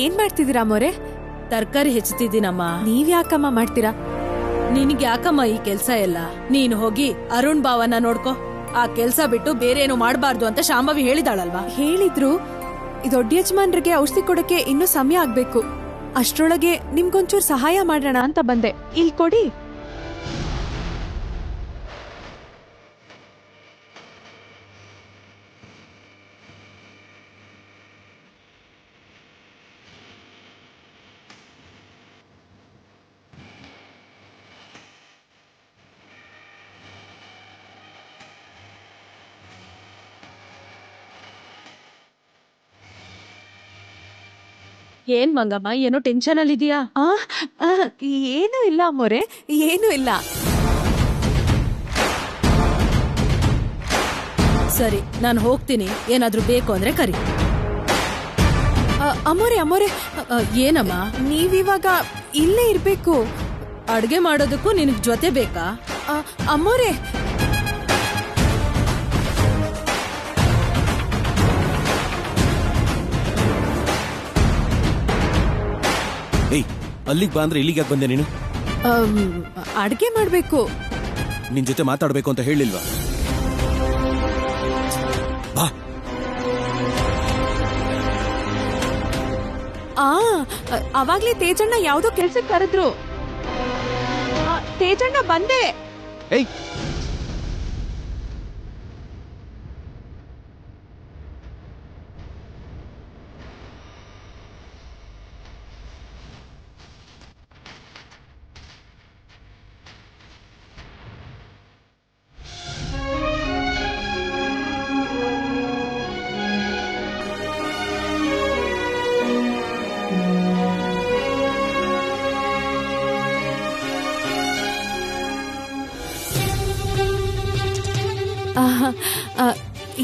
ಏನ್ ಮಾಡ್ತಿದ್ದೀರಾ ಅಮ್ಮೋರೆ? ತರಕಾರಿ ಹೆಚ್ಚುತ್ತಿದ್ದೀನಮ್ಮ. ನೀವ್ ಯಾಕಮ್ಮ ಮಾಡ್ತೀರಾ? ನಿನಗೆ ಯಾಕಮ್ಮ ಈ ಕೆಲ್ಸ ಎಲ್ಲ? ನೀನು ಹೋಗಿ ಅರುಣ್ ಭಾವನ ನೋಡ್ಕೋ. ಆ ಕೆಲ್ಸ ಬಿಟ್ಟು ಬೇರೆ ಏನು ಮಾಡಬಾರ್ದು ಅಂತ ಶಾಂಭವಿ ಹೇಳಿದಾಳಲ್ವಾ? ಹೇಳಿದ್ರು. ಈ ದೊಡ್ಡ ಯಜಮಾನ್ರಿಗೆ ಔಷಧಿ ಕೊಡಕ್ಕೆ ಇನ್ನೂ ಸಮಯ ಆಗ್ಬೇಕು. ಅಷ್ಟ್ರೊಳಗೆ ನಿಮ್ಗೊಂಚೂರು ಸಹಾಯ ಮಾಡೋಣ ಅಂತ ಬಂದೆ. ಇಲ್ಲಿ ಕೊಡಿ. ಏನ್ ಮಂಗಮ್ಮ, ಏನೋ ಟೆನ್ಷನ್ ಅಲ್ಲಿ ಇದೀಯಾ? ಏನೂ ಇಲ್ಲ ಅಮ್ಮೋರೆ, ಏನೂ ಇಲ್ಲ. ಸರಿ, ನಾನು ಹೋಗ್ತೀನಿ. ಏನಾದ್ರೂ ಬೇಕು ಅಂದ್ರೆ ಕರಿ. ಅಮ್ಮೋರೆ ಅಮ್ಮೋರೆ, ಏನಮ್ಮ? ನೀವಿವಾಗ ಇಲ್ಲೇ ಇರ್ಬೇಕು. ಅಡ್ಗೆ ಮಾಡೋದಕ್ಕೂ ನಿನಗ್ ಜೊತೆ ಬೇಕಾ? ಅಮ್ಮೋರೆ, ಏಯ್, ಅಲ್ಲಿಗೆ ಬಾ ಅಂದ್ರೆ ಇಲ್ಲಿಗೆ ಯಾಕೆ ಬಂದೆ ನೀನು? ಅಡ್ಗೆ ಮಾಡ್ಬೇಕು. ನಿನ್ ಜೊತೆ ಮಾತಾಡ್ಬೇಕು ಅಂತ ಹೇಳಿಲ್ವಾ? ಬಾ. ಅವಾಗ್ಲೇ ತೇಜಣ್ಣ ಯಾವ್ದೋ ಕೆಲ್ಸಕ್ಕೆ ಕರೆದ್ರು. ತೇಜಣ್ಣ ಬಂದೆ. ಏಯ್,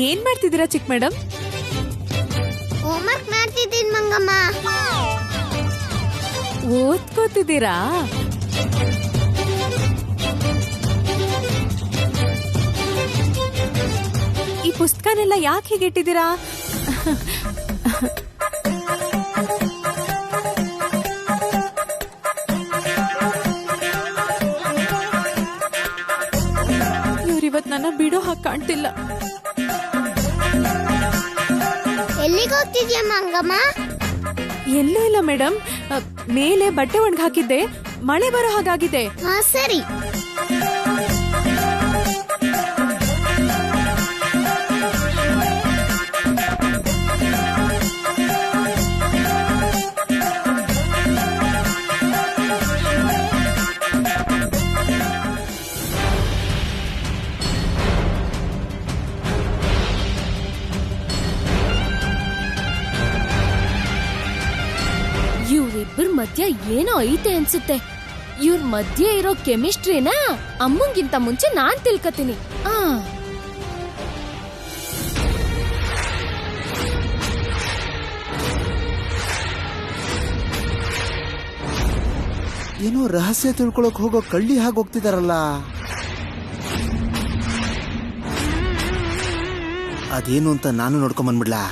ಏನ್ ಮಾಡ್ತಿದ್ದೀರಾ ಚಿಕ್ಕ ಮೇಡಮ್? ಹೋಮ್ವರ್ಕ್ ಮಾಡ್ತಿದ್ದೀನಿ ಮಂಗಮ್ಮ. ಓದ್ಕೋತಿದ್ದೀರಾ? ಈ ಪುಸ್ತಕನೆಲ್ಲ ಯಾಕೆ ಹೀಗಿಟ್ಟಿದ್ದೀರಾ? ಇವ್ರಿವತ್ ನನ್ನ ಬಿಡೋ ಹಾಗೆ ಕಾಣ್ತಿಲ್ಲ. ಎಲ್ಲಿಗೆ ಹೋಗ್ತಿದ್ಯಾ ಮಂಗಮ್ಮ? ಎಲ್ಲೂ ಇಲ್ಲ ಮೇಡಮ್, ಮೇಲೆ ಬಟ್ಟೆ ಒಣಗಿ ಹಾಕಿದ್ದೆ, ಮಳೆ ಬರೋ ಹಾಗಾಗಿದೆ. ಹಾ ಸರಿ. ಇವ್ರಿಬ್ಬರ ಮಧ್ಯ ಏನೋ ಐತೆ ಅನ್ಸುತ್ತೆ. ಇವ್ರ ಮಧ್ಯೆ ಇರೋ ಕೆಮಿಸ್ಟ್ರಿನ ಅಮ್ಮಂಗಿಂತ ಮುಂಚೆ ನಾನ್ ತಿಳ್ಕತೀನಿ. ಏನೋ ರಹಸ್ಯ ತಿಳ್ಕೊಳಕ್ ಹೋಗೋ ಕಳ್ಳಿ ಹಾಗೆ ಹೋಗ್ತಿದಾರಲ್ಲ. ಅದೇನು ಅಂತ ನಾನು ನೋಡ್ಕೊಂಡ್ ಬಂದ್ಬಿಡ್ಲಾ?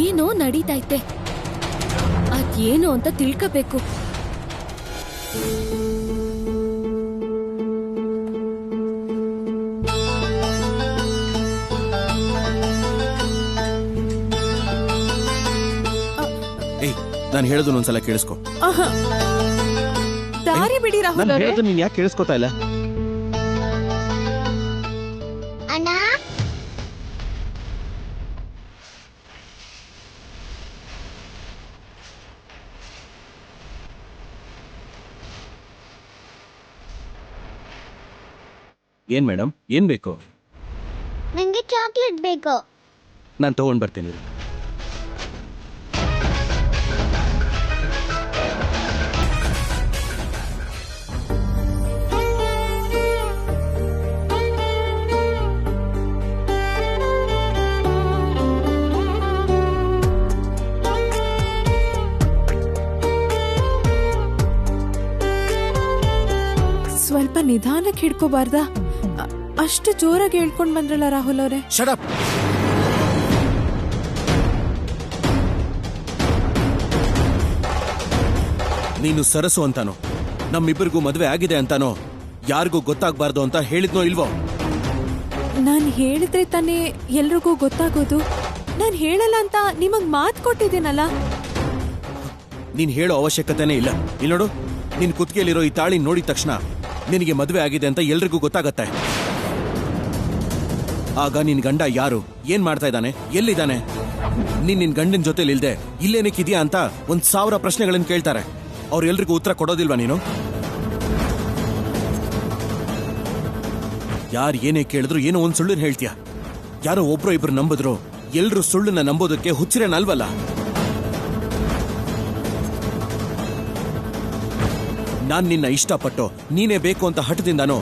ಏನೋ ನಡೀತೈತೆ, ಅದೇನು ಅಂತ ತಿಳ್ಕಬೇಕು. ಏಯ್, ನಾನು ಹೇಳೋದು ಒಂದ್ಸಲ ಕೇಳಿಸ್ಕೊ. ದಾರಿ ಬಿಡಿ ರಾಹುಲ್ ಅವರೇ. ನೀನ್ ಯಾಕೆ ಕೇಳಿಸ್ಕೊತಾ ಇಲ್ಲ? ಅಣ್ಣ, ಏನ್ ಮೇಡಮ್, ಏನ್ ಬೇಕು? ನಂಗೆ ಚಾಕ್ಲೇಟ್ ಬೇಕು. ನಾನು ತಗೊಂಡ್ ಬರ್ತೀನಿ. ಸ್ವಲ್ಪ ನಿಧಾನಕ್ಕೆ ಹಿಡ್ಕೋಬಾರ್ದ? ಅಷ್ಟು ಜೋರಾಗಿ ಹೇಳ್ಕೊಂಡ್ ಬಂದ್ರಲ್ಲ ರಾಹುಲ್ ಅವರೇ. Shut up. ನೀನು ಸರಸು ಅಂತಾನು ನಮ್ಮಿಬ್ಬರಿಗೂ ಮದುವೆ ಆಗಿದೆ ಅಂತಾನೋ ಯಾರಿಗೂ ಗೊತ್ತಾಗ್ಬಾರ್ದು ಅಂತ ಹೇಳಿದ್ನೋ ಇಲ್ವೋ? ನಾನ್ ಹೇಳಿದ್ರೆ ತಾನೇ ಎಲ್ರಿಗೂ ಗೊತ್ತಾಗೋದು. ನಾನ್ ಹೇಳಲ್ಲ ಅಂತ ನಿಮಗ್ ಮಾತ್ ಕೊಟ್ಟಿದ್ದೀನಲ್ಲ. ನೀನ್ ಹೇಳೋ ಅವಶ್ಯಕತೆನೇ ಇಲ್ಲ. ಇಲ್ಲಿ ನೋಡು, ನಿನ್ ಕುತ್ತಿಗೆಯಲ್ಲಿರೋ ಈ ತಾಳಿ ನೋಡಿದ ತಕ್ಷಣ ನಿನಗೆ ಮದುವೆ ಆಗಿದೆ ಅಂತ ಎಲ್ರಿಗೂ ಗೊತ್ತಾಗತ್ತೆ. ಆಗ ನಿನ್ ಗಂಡ ಯಾರು, ಏನ್ ಮಾಡ್ತಾ ಇದ್ದಾನೆ, ಎಲ್ಲಿದ್ದಾನೆ, ನಿನ್ ಗಂಡನ ಜೊತೆಲಿ ಇಲ್ದೆ ಇಲ್ಲೇನಕ್ಕಿದ್ಯಾ ಅಂತ 1000 ಪ್ರಶ್ನೆಗಳನ್ನ ಕೇಳ್ತಾರೆ. ಅವ್ರೆಲ್ರಿಗೂ ಉತ್ತರ ಕೊಡೋದಿಲ್ವಾ ನೀನು? ಯಾರು ಏನೇ ಕೇಳಿದ್ರು ಏನೋ ಒಂದ್ ಸುಳ್ಳನ್ನ ಹೇಳ್ತೀಯ. ಯಾರೋ ಒಬ್ರು ಇಬ್ರು ನಂಬಿದ್ರು ಎಲ್ರು ಸುಳ್ಳನ್ನ ನಂಬೋದಕ್ಕೆ ಹುಚ್ಚರೇನಲ್ವಲ್ಲ. ನಾನ್ ನಿನ್ನ ಇಷ್ಟಪಟ್ಟು ನೀನೇ ಬೇಕು ಅಂತ ಹಠದಿಂದಾನೋ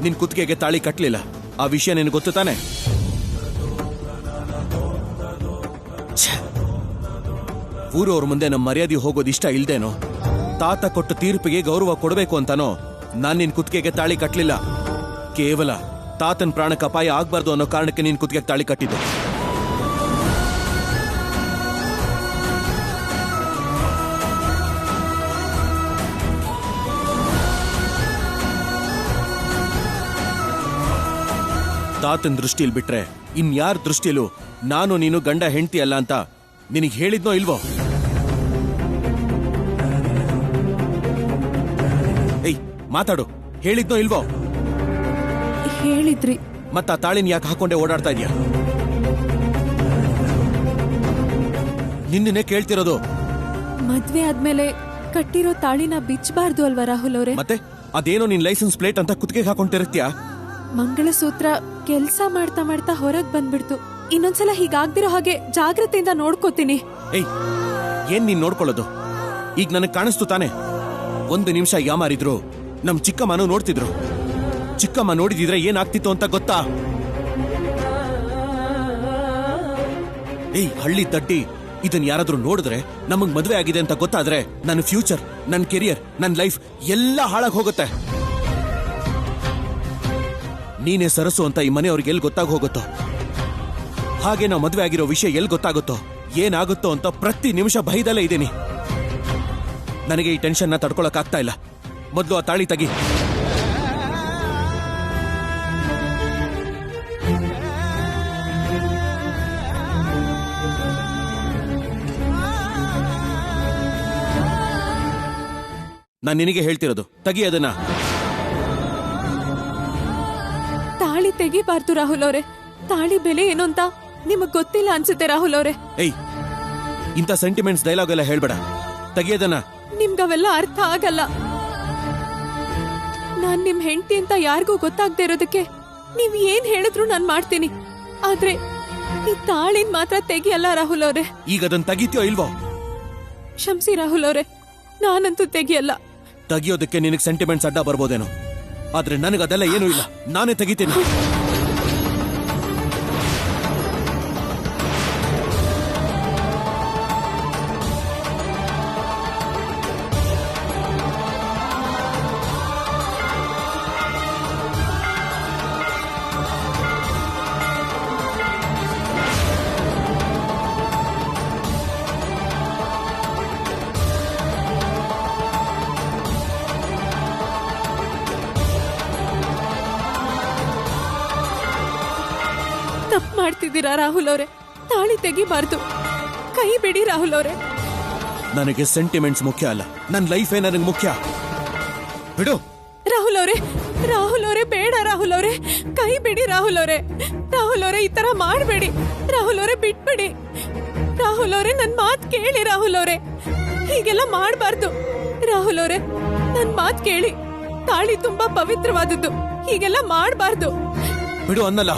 ನಿನ್ ಕುತ್ತಿಗೆಗೆ ತಾಳಿ ಕಟ್ಲಿಲ್ಲ. ಆ ವಿಷಯ ನಿನಗೆ ಗೊತ್ತು ತಾನೆ? ಊರವ್ರ ಮುಂದೆ ನಮ್ಮ ಮರ್ಯಾದೆ ಹೋಗೋದು ಇಷ್ಟ ಇಲ್ದೇನೋ, ತಾತ ಕೊಟ್ಟ ತೀರ್ಪಿಗೆ ಗೌರವ ಕೊಡಬೇಕು ಅಂತಾನೋ ನಾನ್ ನಿನ್ ಕುತ್ತಿಗೆಗೆ ತಾಳಿ ಕಟ್ಲಿಲ್ಲ. ಕೇವಲ ತಾತನ್ ಪ್ರಾಣಕ್ಕೆ ಅಪಾಯ ಆಗ್ಬಾರ್ದು ಅನ್ನೋ ಕಾರಣಕ್ಕೆ ನಿನ್ ಕುತ್ತಿಗೆಗೆ ತಾಳಿ ಕಟ್ಟಿದ್ದು. ತಾತನ್ ದೃಷ್ಟಿಲ್ ಬಿಟ್ರೆ ಇನ್ಯಾರ ದೃಷ್ಟಿಲೂ ನಾನು ನೀನು ಗಂಡ ಹೆಂಡತಿ ಅಲ್ಲ ಅಂತ ನಿನಗೆ ಹೇಳಿದ್ನೋ ಇಲ್ವೋ? ಏಯ್ ಮಾತಾಡು, ಹೇಳಿದ್ನೋ ಇಲ್ವೋ? ಹೇಳಿದ್ರಿ. ಮತ್ತ ಆ ತಾಳಿನ ಯಾಕೆ ಹಾಕೊಂಡೆ ಓಡಾಡ್ತಾ ಇದೀಯ? ನಿನ್ನೆ ಕೇಳ್ತಿರೋದು. ಮದ್ವೆ ಆದ್ಮೇಲೆ ಕಟ್ಟಿರೋ ತಾಳಿನ ಬಿಚ್ಚಬಾರ್ದು ಅಲ್ವಾ ರಾಹುಲ್ ಅವರೇ? ಮತ್ತೆ ಅದೇನೋ ನಿನ್ ಲೈಸೆನ್ಸ್ ಪ್ಲೇಟ್ ಅಂತ ಕುತ್ತಿಗೆ ಹಾಕೊಂಡಿರ್ತೀಯ. ಮಂಗಳಸೂತ್ರ ಕೆಲ್ಸ ಮಾಡ್ತಾ ಮಾಡ್ತಾ ಹೊರಗ್ ಬಂದ್ಬಿಡ್ತು. ಇನ್ನೊಂದ್ಸಲ ಹೀಗಾಗ್ದಿರೋ ಹಾಗೆ ಜಾಗ್ರತೆಯಿಂದ ನೋಡ್ಕೋತೀನಿ. ಏಯ್, ಏನ್ ನೀನ್ ನೋಡ್ಕೊಳ್ಳೋದು? ಈಗ ನನಗ್ ಕಾಣಿಸ್ತು ತಾನೆ. 1 ನಿಮಿಷ ಯಾಮಾರಿದ್ರು ನಮ್ ಚಿಕ್ಕಮ್ಮನೂ ನೋಡ್ತಿದ್ರು. ಚಿಕ್ಕಮ್ಮ ನೋಡಿದಿದ್ರೆ ಏನಾಗ್ತಿತ್ತು ಅಂತ ಗೊತ್ತಾ? ಏಯ್ ಹಳ್ಳಿ ತಡ್ಡಿ, ಇದನ್ ಯಾರಾದ್ರೂ ನೋಡಿದ್ರೆ ನಮಗ್ ಮದ್ವೆ ಆಗಿದೆ ಅಂತ ಗೊತ್ತಾದ್ರೆ ನನ್ನ ಫ್ಯೂಚರ್, ನನ್ನ ಕೆರಿಯರ್, ನನ್ನ ಲೈಫ್ ಎಲ್ಲ ಹಾಳಾಗ್ ಹೋಗುತ್ತೆ. ನೀನೇ ಸರಸು ಅಂತ ಈ ಮನೆಯವ್ರಿಗೆ ಎಲ್ಲಿ ಗೊತ್ತಾಗ ಹೋಗುತ್ತೋ, ಹಾಗೆ ನಾವು ಮದ್ವೆ ಆಗಿರೋ ವಿಷಯ ಎಲ್ಲಿ ಗೊತ್ತಾಗುತ್ತೋ, ಏನಾಗುತ್ತೋ ಅಂತ ಪ್ರತಿ ನಿಮಿಷ ಭಯದಲ್ಲೇ ಇದ್ದೀನಿ. ನನಗೆ ಈ ಟೆನ್ಷನ್ನ ತಡ್ಕೊಳಕ್ ಆಗ್ತಾ ಇಲ್ಲ. ಮೊದಲು ಆ ತಾಳಿ ತೆಗಿ. ನಾನು ನಿನಗೆ ಹೇಳ್ತಿರೋದು, ತೆಗಿ ಅದನ್ನ. ತಾಳಿ ತೆಗಿಬಾರ್ದು ರಾಹುಲ್ ಅವರೇ. ತಾಳಿ ಬೆಲೆ ಏನು ಅಂತ ನಿಮಗ್ ಗೊತ್ತಿಲ್ಲ ಅನ್ಸುತ್ತೆ ರಾಹುಲ್ ಅವರೇ. ಏಯ್, ಇಂಥ ಸೆಂಟಿಮೆಂಟ್ಸ್ ಡೈಲಾಗ್ ಎಲ್ಲ ಹೇಳ್ಬೇಡ. ತೆಗಿಯೋದನ್ನ. ನಿಮ್ಗವೆಲ್ಲ ಅರ್ಥ ಆಗಲ್ಲ. ನಾನ್ ನಿಮ್ ಹೆಂಡತಿ ಅಂತ ಯಾರಿಗೂ ಗೊತ್ತಾಗದೆ ಇರೋದಕ್ಕೆ ನೀವ್ ಏನ್ ಹೇಳಿದ್ರು ನಾನ್ ಮಾಡ್ತೀನಿ. ಆದ್ರೆ ಈ ತಾಳಿನ್ ಮಾತ್ರ ತೆಗಿಯಲ್ಲ ರಾಹುಲ್ ಅವರೇ. ಈಗ ಅದನ್ನ ತೆಗಿತೀಯೋ ಇಲ್ವೋ? ಕ್ಷಮಿಸಿ ರಾಹುಲ್ ಅವರೇ, ನಾನಂತೂ ತೆಗಿಯಲ್ಲ. ತೆಗಿಯೋದಕ್ಕೆ ನಿನಗೆ ಸೆಂಟಿಮೆಂಟ್ಸ್ ಅಡ್ಡ ಬರ್ಬೋದೇನೋ, ಆದ್ರೆ ನನಗದೆಲ್ಲ ಏನೂ ಇಲ್ಲ. ನಾನೇ ತೆಗಿತೀನಿ. ತಪ್ಪು ಮಾಡ್ತಿದ್ದೀರಾ ರಾಹುಲ್ ಅವರೇ. ತಾಳಿ ತೆಗಿಬಾರ್ದು. ಕೈ ಬಿಡಿ ರಾಹುಲ್ ಅವರೇ. ನನಗೆ ಸೆಂಟಿಮೆಂಟ್ಸ್ ಮುಖ್ಯ ಅಲ್ಲ, ನನ್ನ ಲೈಫೇ ನನಗೆ ಮುಖ್ಯ. ಬಿಡು ರಾಹುಲ್ ಅವರೇ. ರಾಹುಲ್ ಅವರೇ, ಬೇಡ ರಾಹುಲ್ ಅವರೇ. ಕೈ ಬಿಡಿ ರಾಹುಲ್ ಅವರೇ. ರಾಹುಲ್ ಅವರೇ, ಈ ತರ ಮಾಡಬೇಡಿ. ರಾಹುಲ್ ಅವರೇ, ಬಿಟ್ಬಿಡಿ. ರಾಹುಲ್ ಅವರೇ, ನನ್ ಮಾತ್ ಕೇಳಿ ರಾಹುಲ್ ಅವರೇ. ಹೀಗೆಲ್ಲ ಮಾಡಬಾರ್ದು ರಾಹುಲ್ ಅವರೇ. ನನ್ ಮಾತ್ ಕೇಳಿ. ತಾಳಿ ತುಂಬಾ ಪವಿತ್ರವಾದದ್ದು. ಹೀಗೆಲ್ಲ ಮಾಡಬಾರ್ದು. ಬಿಡು ಅನ್ನಲ್ಲ.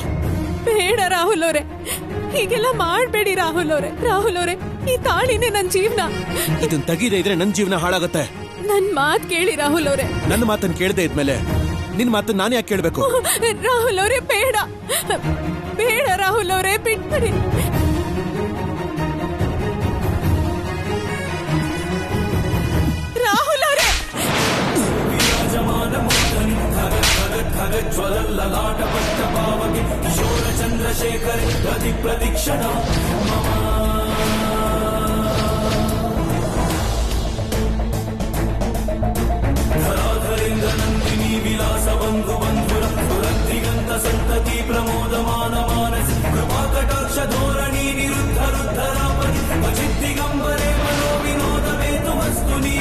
ಬೇಡ ರಾಹುಲ್ ಅವರೇ, ಹೀಗೆಲ್ಲ ಮಾಡಬೇಡಿ ರಾಹುಲ್ ಅವರೇ. ರಾಹುಲ್ ಅವರೇ, ಈ ತಾಳಿನೇ ನನ್ ಜೀವನ. ಇದನ್ನ ತೆಗೀದೇ ಇದ್ರೆ ನನ್ನ ಜೀವನ ಹಾಳಾಗತ್ತೆ. ನನ್ ಮಾತ್ ಕೇಳಿ ರಾಹುಲ್ ಅವರೇ. ನನ್ನ ಮಾತನ್ನ ಕೇಳದೆ ಇದ್ಮೇಲೆ ನಿನ್ ಮಾತನ್ನ ನಾನೇ ಯಾಕೆ ಕೇಳ್ಬೇಕು? ರಾಹುಲ್ ಅವರೇ, ಬೇಡ ಬೇಡ ರಾಹುಲ್ ಅವರೇ, ಬಿಟ್ಬಿಡಿ. ರಾಹುಲ್ ಅವರೇ. ಚಂದ್ರಶೇಖರ್ ಪ್ರತಿಕ್ಷಣ ಧರಾಧರ ದಕ್ಷ ಧೋರಣಿ ನಿರುದ್ಧ ರುದ್ಧರಾಪರಿ ವಚಿದ್ದಿಗಂಬರೆ ಮನೋ ವಿನೋದ ವೇತು ವಸ್ತು ನೀ